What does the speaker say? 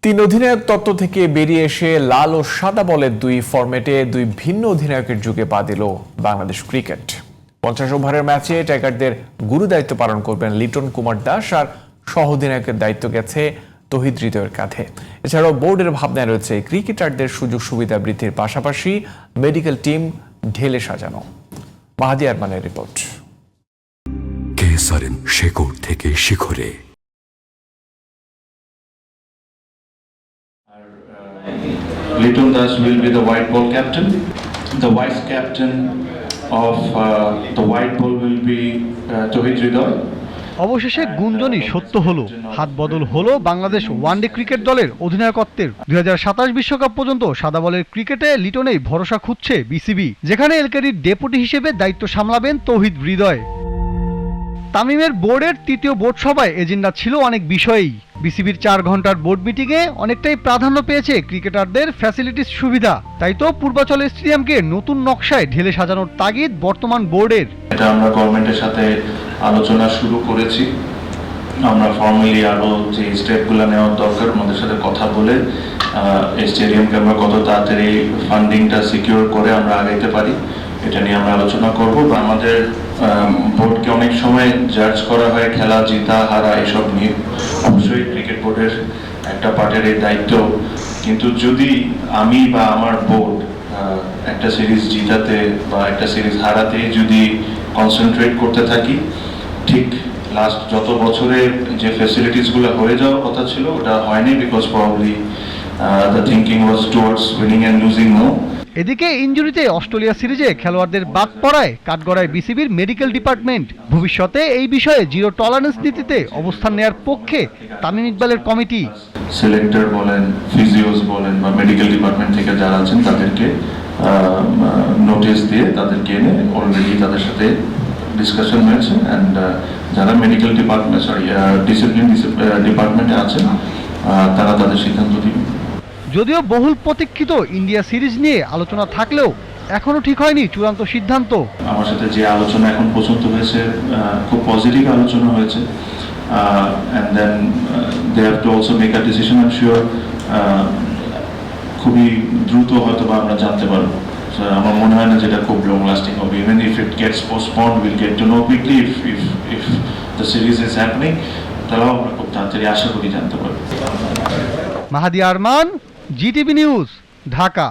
তিন অধিনায়ক তত্ত্ব থেকে বেরিয়ে এসে লাল ও সাদা বলের দুই ফরম্যাটে দুই ভিন্ন অধিনায়কের যুগে পা দিল বাংলাদেশ ক্রিকেট। 50 ওভারের ম্যাচে টাইগারদের গুরু দায়িত্ব পালন করবেন লিটন কুমার দাস, আর সহ অধিনায়কের দায়িত্ব গেছে তৌহিদ হৃদয়ের কাঁধে। এছাড়াও বোর্ডের ভাবনায় রয়েছে ক্রিকেটারদের সুযোগ সুবিধা বৃদ্ধির পাশাপাশি মেডিকেল টিম ঢেলে সাজানো। মাহাদি আরমানের রিপোর্ট। কেসারেন শেকড় থেকে শিখরে। Liton Das will be the white ball captain. The vice captain of the white ball will be Tauhid Hridoy. অবশেষে গুঞ্জনই সত্য হলো, হাত বদল হলো বাংলাদেশ ওয়ানডে ক্রিকেট দলের অধিনায়কত্বের। 2027 বিশ্বকাপ পর্যন্ত সাদা বলের ক্রিকেটে লিটনেই ভরসা খুঁজছে বিসিবি, যেখানে এলকেডির ডেপুটি হিসেবে দায়িত্ব সামলাবেন তৌহিদ হৃদয়। তামিমের বোর্ডের তৃতীয় বোর্ড সভায় এজেন্ডা ছিল অনেক বিষয়েই। বিসিবির 4 ঘন্টার বোর্ড মিটিংয়ে অনেকটাই প্রাধান্য পেয়েছে ক্রিকেটারদের ফ্যাসিলিটিস সুবিধা। তাই তো পূর্বাচল স্টেডিয়ামকে নতুন নকশায় ঢেলে সাজানোর তাগিদ বর্তমান বোর্ডের। এটা আমরা গভর্নমেন্টের সাথে আলোচনা শুরু করেছি। আমরা ফর্মালি আরো যে স্টেপগুলো নেওয়ার দরকার ওনাদের সাথে কথা বলে স্টেডিয়ামকে আমরা কত তাড়াতাড়ি ফান্ডিংটা সিকিউর করে আমরা আগাইতে পারি এটা নিয়ে আমরা আলোচনা করব। আমাদের বোর্ডকে অনেক সময় জাজ করা হয় খেলা জিতা হারা এসব নিয়ে। অবশ্যই ক্রিকেট বোর্ডের একটা পার্টের এই দায়িত্ব, কিন্তু যদি আমি বা আমার বোর্ড একটা সিরিজ জিতাতে বা একটা সিরিজ হারাতে যদি কনসেন্ট্রেট করতে থাকি, ঠিক লাস্ট যত বছরে যে ফ্যাসিলিটিসগুলো হয়ে যাওয়ার কথা ছিল ওটা হয়নি, because probably the thinking was towards winning and losing more. এদিকে ইনজুরিতে অস্ট্রেলিয়া সিরিজে খেলোয়াড়দের বাদ পড়ায় কাঠগড়ায় বিসিবির মেডিকেল ডিপার্টমেন্ট। ভবিষ্যতে এই বিষয়ে জিরো টলারেন্স নীতিতে অবস্থান নেয়ার পক্ষে তামিম ইকবালের কমিটি। সিলেক্টর বলেন, ফিজিওস বলেন বা মেডিকেল ডিপার্টমেন্ট থেকে যারা আছেন তাদেরকে নোটিশ দিয়ে তাদেরকে এনে অলরেডি তাদের সাথে ডিসকাশন হয়েছে, অ্যান্ড যারা মেডিকেল ডিপার্টমেন্ট ডিসিপ্লিন ডিপার্টমেন্টে আছেন তারা তাদের সিদ্ধান্ত দিবেন। যদিও বহুল প্রতীক্ষিত ইন্ডিয়া সিরিজ নিয়ে আলোচনা থাকলেও এখনো ঠিক হয়নি চূড়ান্ত সিদ্ধান্ত। আমার সাথে যে আলোচনা এখন পর্যন্ত হয়েছে খুব পজিটিভ আলোচনা হয়েছে, and then they have to also make a decision. I am sure খুবই দ্রুত হয়তো বা আমরা জানতে পারবো। আমার মনে হয় না যেটা খুব লং লাস্টিং হবে। Even if it gets postponed will get to know quickly if the series is happening, তাহলেও আমরা খুব তাড়াতাড়ি আশা করি জানতে পারবো। মাহাদি আরমান, জিটিভি নিউজ, ঢাকা।